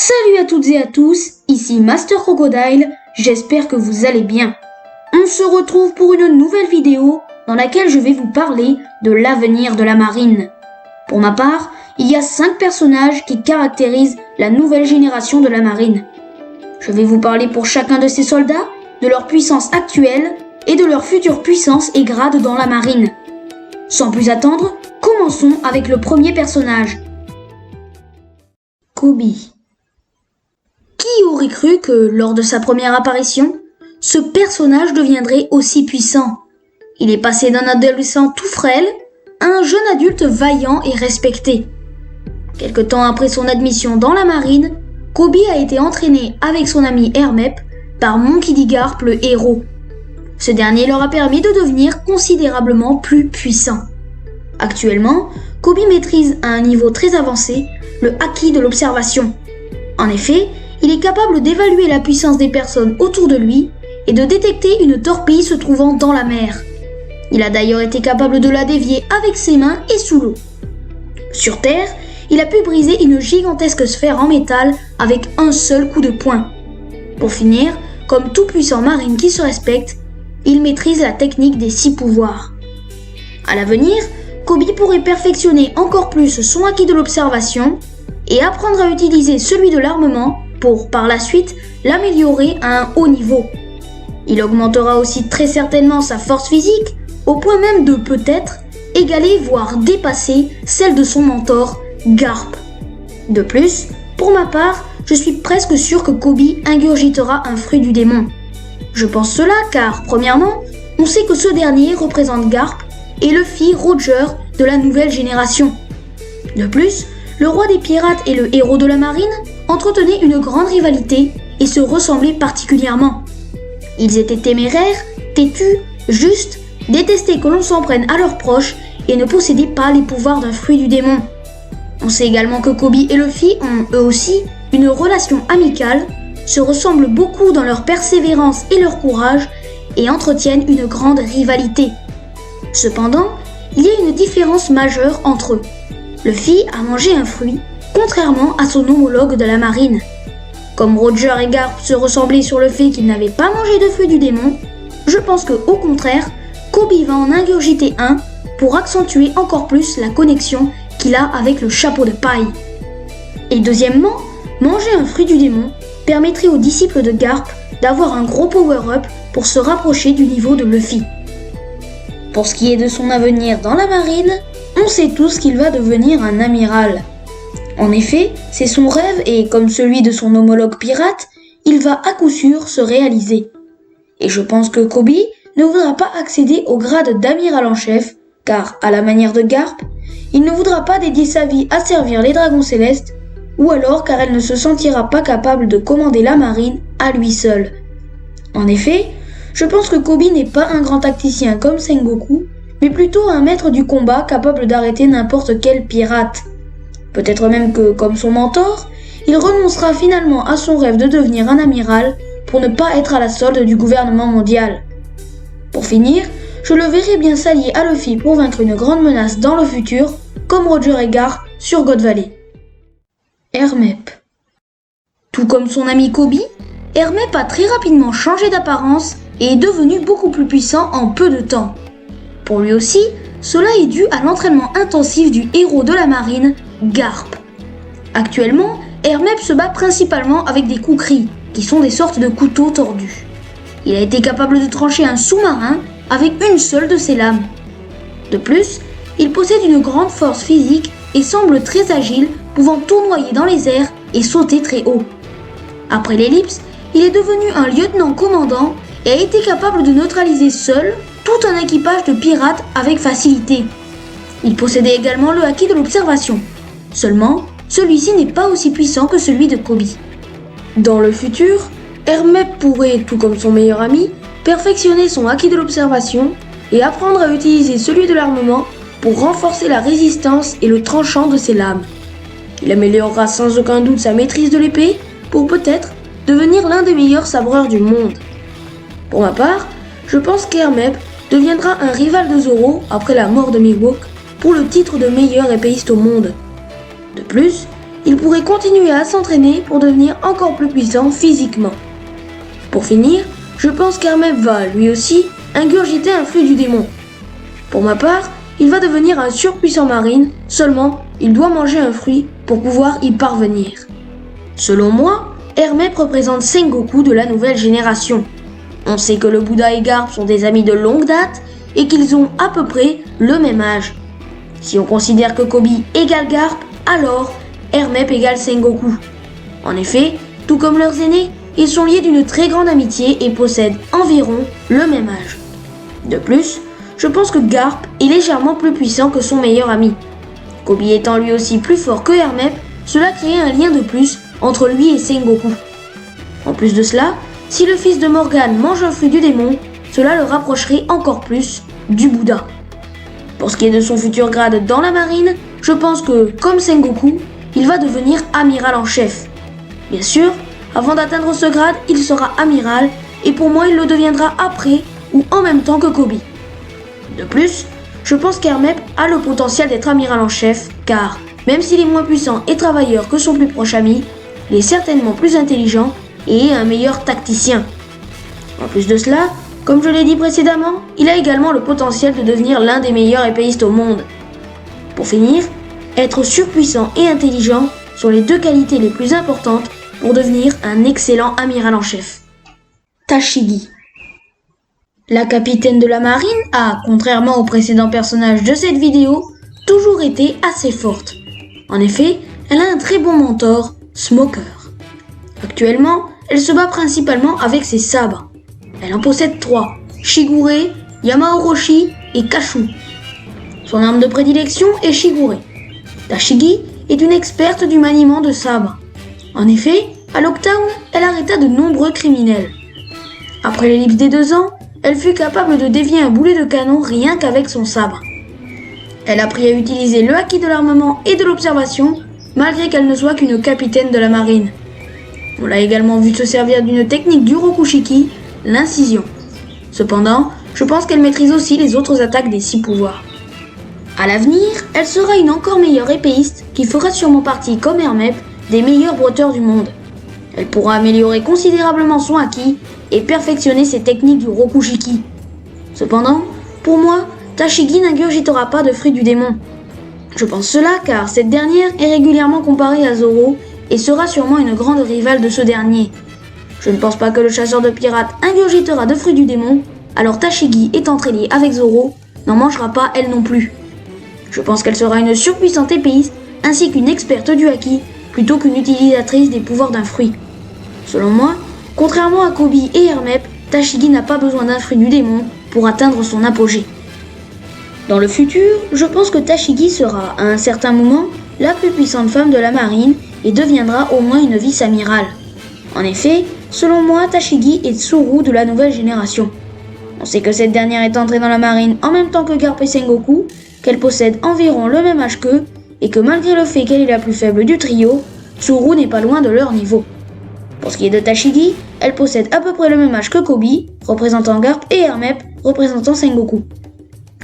Salut à toutes et à tous, ici Master Crocodile, j'espère que vous allez bien. On se retrouve pour une nouvelle vidéo dans laquelle je vais vous parler de l'avenir de la marine. Pour ma part, il y a 5 personnages qui caractérisent la nouvelle génération de la marine. Je vais vous parler pour chacun de ces soldats, de leur puissance actuelle et de leur future puissance et grade dans la marine. Sans plus attendre, commençons avec le premier personnage. Koby. Qui aurait cru que, lors de sa première apparition, ce personnage deviendrait aussi puissant? Il est passé d'un adolescent tout frêle à un jeune adulte vaillant et respecté. Quelque temps après son admission dans la marine, Koby a été entraîné avec son ami Hermep par Monkey D. Garp le héros. Ce dernier leur a permis de devenir considérablement plus puissants. Actuellement, Koby maîtrise à un niveau très avancé le haki de l'observation. En effet, il est capable d'évaluer la puissance des personnes autour de lui et de détecter une torpille se trouvant dans la mer. Il a d'ailleurs été capable de la dévier avec ses mains et sous l'eau. Sur Terre, il a pu briser une gigantesque sphère en métal avec un seul coup de poing. Pour finir, comme tout puissant marine qui se respecte, il maîtrise la technique des 6 pouvoirs. À l'avenir, Koby pourrait perfectionner encore plus son acquis de l'observation et apprendre à utiliser celui de l'armement pour, par la suite, l'améliorer à un haut niveau. Il augmentera aussi très certainement sa force physique, au point même de peut-être égaler voire dépasser celle de son mentor, Garp. De plus, pour ma part, je suis presque sûr que Koby ingurgitera un fruit du démon. Je pense cela car, premièrement, on sait que ce dernier représente Garp et Luffy Roger de la nouvelle génération. De plus, le roi des pirates et le héros de la marine entretenaient une grande rivalité et se ressemblaient particulièrement. Ils étaient téméraires, têtus, justes, détestaient que l'on s'en prenne à leurs proches et ne possédaient pas les pouvoirs d'un fruit du démon. On sait également que Koby et Luffy ont, eux aussi, une relation amicale, se ressemblent beaucoup dans leur persévérance et leur courage et entretiennent une grande rivalité. Cependant, il y a une différence majeure entre eux. Luffy a mangé un fruit, contrairement à son homologue de la marine. Comme Roger et Garp se ressemblaient sur le fait qu'ils n'avaient pas mangé de fruit du démon, je pense que, au contraire, Koby va en ingurgiter un pour accentuer encore plus la connexion qu'il a avec le chapeau de paille. Et deuxièmement, manger un fruit du démon permettrait aux disciples de Garp d'avoir un gros power-up pour se rapprocher du niveau de Luffy. Pour ce qui est de son avenir dans la marine, on sait tous qu'il va devenir un amiral. En effet, c'est son rêve et, comme celui de son homologue pirate, il va à coup sûr se réaliser. Et je pense que Koby ne voudra pas accéder au grade d'amiral en chef, car, à la manière de Garp, il ne voudra pas dédier sa vie à servir les dragons célestes, ou alors car elle ne se sentira pas capable de commander la marine à lui seul. En effet, je pense que Koby n'est pas un grand tacticien comme Sengoku, mais plutôt un maître du combat capable d'arrêter n'importe quel pirate. Peut-être même que, comme son mentor, il renoncera finalement à son rêve de devenir un amiral pour ne pas être à la solde du gouvernement mondial. Pour finir, je le verrai bien s'allier à Luffy pour vaincre une grande menace dans le futur, comme Roger et Garp sur God Valley. Hermep. Tout comme son ami Koby, Hermep a très rapidement changé d'apparence et est devenu beaucoup plus puissant en peu de temps. Pour lui aussi, cela est dû à l'entraînement intensif du héros de la marine, Garp. Actuellement, Hermep se bat principalement avec des kukri, qui sont des sortes de couteaux tordus. Il a été capable de trancher un sous-marin avec une seule de ses lames. De plus, il possède une grande force physique et semble très agile, pouvant tournoyer dans les airs et sauter très haut. Après l'ellipse, il est devenu un lieutenant-commandant et a été capable de neutraliser seul tout un équipage de pirates avec facilité. Il possédait également le haki de l'observation. Seulement, celui-ci n'est pas aussi puissant que celui de Koby. Dans le futur, Hermep pourrait, tout comme son meilleur ami, perfectionner son haki de l'observation et apprendre à utiliser celui de l'armement pour renforcer la résistance et le tranchant de ses lames. Il améliorera sans aucun doute sa maîtrise de l'épée pour peut-être devenir l'un des meilleurs sabreurs du monde. Pour ma part, je pense qu'Hermep deviendra un rival de Zoro après la mort de Mihawk pour le titre de meilleur épéiste au monde. De plus, il pourrait continuer à s'entraîner pour devenir encore plus puissant physiquement. Pour finir, je pense qu'Hermep va, lui aussi, ingurgiter un fruit du démon. Pour ma part, il va devenir un surpuissant marine, seulement il doit manger un fruit pour pouvoir y parvenir. Selon moi, Hermep représente Sengoku de la nouvelle génération. On sait que le Bouddha et Garp sont des amis de longue date et qu'ils ont à peu près le même âge. Si on considère que Koby égale Garp, alors Hermep égale Sengoku. En effet, tout comme leurs aînés, ils sont liés d'une très grande amitié et possèdent environ le même âge. De plus, je pense que Garp est légèrement plus puissant que son meilleur ami. Koby étant lui aussi plus fort que Hermep, cela crée un lien de plus entre lui et Sengoku. En plus de cela, si le fils de Morgane mange un fruit du démon, cela le rapprocherait encore plus du Bouddha. Pour ce qui est de son futur grade dans la marine, je pense que, comme Sengoku, il va devenir amiral en chef. Bien sûr, avant d'atteindre ce grade, il sera amiral, et pour moi il le deviendra après ou en même temps que Koby. De plus, je pense qu'Hermep a le potentiel d'être amiral en chef, car même s'il est moins puissant et travailleur que son plus proche ami, il est certainement plus intelligent et un meilleur tacticien. En plus de cela, comme je l'ai dit précédemment, il a également le potentiel de devenir l'un des meilleurs épéistes au monde. Pour finir, être surpuissant et intelligent sont les deux qualités les plus importantes pour devenir un excellent amiral en chef. Tashigi. La capitaine de la marine a, contrairement aux précédents personnages de cette vidéo, toujours été assez forte. En effet, elle a un très bon mentor, Smoker. Actuellement, elle se bat principalement avec ses sabres. Elle en possède 3, Shigure, Yamaoroshi et Kashu. Son arme de prédilection est Shigure. Tashigi est une experte du maniement de sabres. En effet, à Lockdown, elle arrêta de nombreux criminels. Après l'ellipse des 2 ans, elle fut capable de dévier un boulet de canon rien qu'avec son sabre. Elle apprit à utiliser le haki de l'armement et de l'observation, malgré qu'elle ne soit qu'une capitaine de la marine. On l'a également vu se servir d'une technique du Rokushiki, l'incision. Cependant, je pense qu'elle maîtrise aussi les autres attaques des 6 pouvoirs. À l'avenir, elle sera une encore meilleure épéiste qui fera sûrement partie, comme Hermep, des meilleurs brotteurs du monde. Elle pourra améliorer considérablement son haki et perfectionner ses techniques du Rokushiki. Cependant, pour moi, Tashigi n'ingurgitera pas de fruits du démon. Je pense cela car cette dernière est régulièrement comparée à Zoro et sera sûrement une grande rivale de ce dernier. Je ne pense pas que le chasseur de pirates ingurgitera de fruits du démon, alors Tashigi étant très liée avec Zoro, n'en mangera pas elle non plus. Je pense qu'elle sera une surpuissante épéiste ainsi qu'une experte du haki plutôt qu'une utilisatrice des pouvoirs d'un fruit. Selon moi, contrairement à Koby et Hermep, Tashigi n'a pas besoin d'un fruit du démon pour atteindre son apogée. Dans le futur, je pense que Tashigi sera, à un certain moment, la plus puissante femme de la marine et deviendra au moins une vice-amirale. En effet, selon moi, Tashigi est Tsuru de la nouvelle génération. On sait que cette dernière est entrée dans la marine en même temps que Garp et Sengoku, qu'elle possède environ le même âge qu'eux, et que malgré le fait qu'elle est la plus faible du trio, Tsuru n'est pas loin de leur niveau. Pour ce qui est de Tashigi, elle possède à peu près le même âge que Koby, représentant Garp, et Hermep, représentant Sengoku.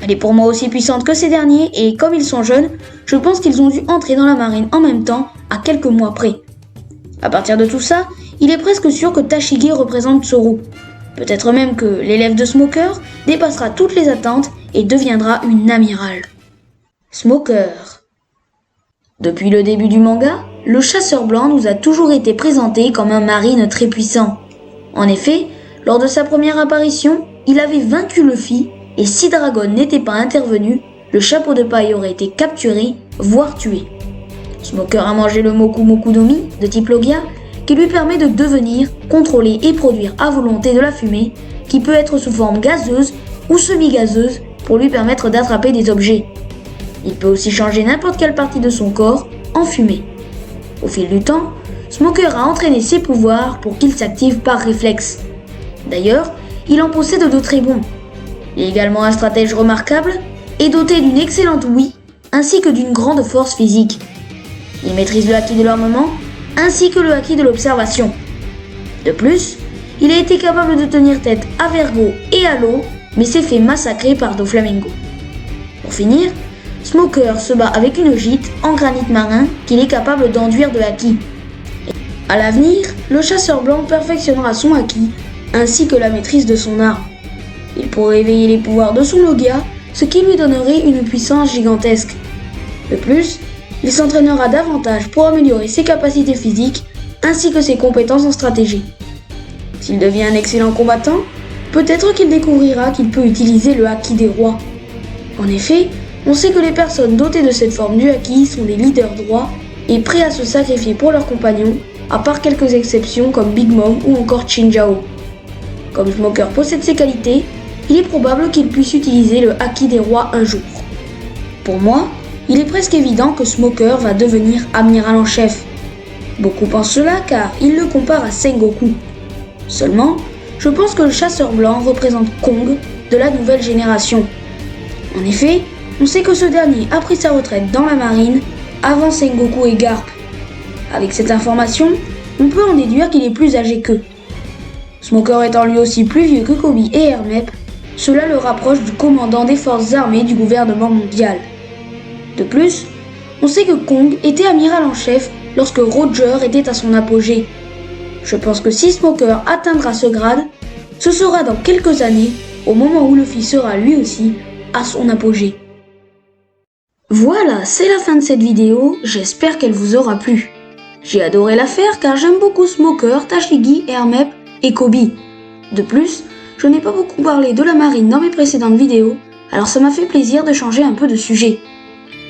Elle est pour moi aussi puissante que ces derniers, et comme ils sont jeunes, je pense qu'ils ont dû entrer dans la marine en même temps, à quelques mois près. À partir de tout ça, il est presque sûr que Tashigi représente Tsuru. Peut-être même que l'élève de Smoker dépassera toutes les attentes et deviendra une amirale. Smoker. Depuis le début du manga, le chasseur blanc nous a toujours été présenté comme un marine très puissant. En effet, lors de sa première apparition, il avait vaincu Luffy, et si Dragon n'était pas intervenu, le chapeau de paille aurait été capturé, voire tué. Smoker a mangé le Moku Moku no Mi de type Logia, qui lui permet de devenir, contrôler et produire à volonté de la fumée, qui peut être sous forme gazeuse ou semi-gazeuse pour lui permettre d'attraper des objets. Il peut aussi changer n'importe quelle partie de son corps en fumée. Au fil du temps, Smoker a entraîné ses pouvoirs pour qu'ils s'activent par réflexe. D'ailleurs, il en possède de très bons. Il est également un stratège remarquable et doté d'une excellente ouïe ainsi que d'une grande force physique. Il maîtrise le haki de l'armement ainsi que le haki de l'observation. De plus, il a été capable de tenir tête à Vergo et à l'eau, mais s'est fait massacrer par Doflamingo. Pour finir, Smoker se bat avec une gîte en granit marin qu'il est capable d'enduire de haki. À l'avenir, le chasseur blanc perfectionnera son haki ainsi que la maîtrise de son arme. Il pourrait éveiller les pouvoirs de son Logia, ce qui lui donnerait une puissance gigantesque. De plus, il s'entraînera davantage pour améliorer ses capacités physiques ainsi que ses compétences en stratégie. S'il devient un excellent combattant, peut-être qu'il découvrira qu'il peut utiliser le haki des rois. En effet, on sait que les personnes dotées de cette forme du haki sont des leaders droits et prêts à se sacrifier pour leurs compagnons, à part quelques exceptions comme Big Mom ou encore Chinjao. Comme Smoker possède ces qualités, il est probable qu'il puisse utiliser le haki des rois un jour. Pour moi, il est presque évident que Smoker va devenir amiral en chef. Beaucoup pensent cela car ils le comparent à Sengoku. Seulement, je pense que le chasseur blanc représente Kong de la nouvelle génération. En effet, on sait que ce dernier a pris sa retraite dans la marine avant Sengoku et Garp. Avec cette information, on peut en déduire qu'il est plus âgé qu'eux. Smoker étant lui aussi plus vieux que Kobe et Hermep, cela le rapproche du commandant des forces armées du gouvernement mondial. De plus, on sait que Kong était amiral en chef lorsque Roger était à son apogée. Je pense que si Smoker atteindra ce grade, ce sera dans quelques années, au moment où Luffy sera lui aussi à son apogée. Voilà, c'est la fin de cette vidéo, j'espère qu'elle vous aura plu. J'ai adoré la faire car j'aime beaucoup Smoker, Tashigi, Hermep et Kobe. De plus, je n'ai pas beaucoup parlé de la marine dans mes précédentes vidéos, alors ça m'a fait plaisir de changer un peu de sujet.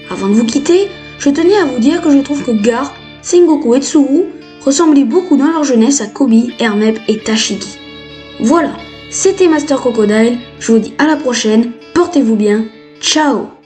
Avant de vous quitter, je tenais à vous dire que je trouve que Garp, Sengoku et Tsuru ressemblaient beaucoup dans leur jeunesse à Kobe, Hermep et Tashigi. Voilà, c'était Master Crocodile, je vous dis à la prochaine, portez-vous bien, ciao!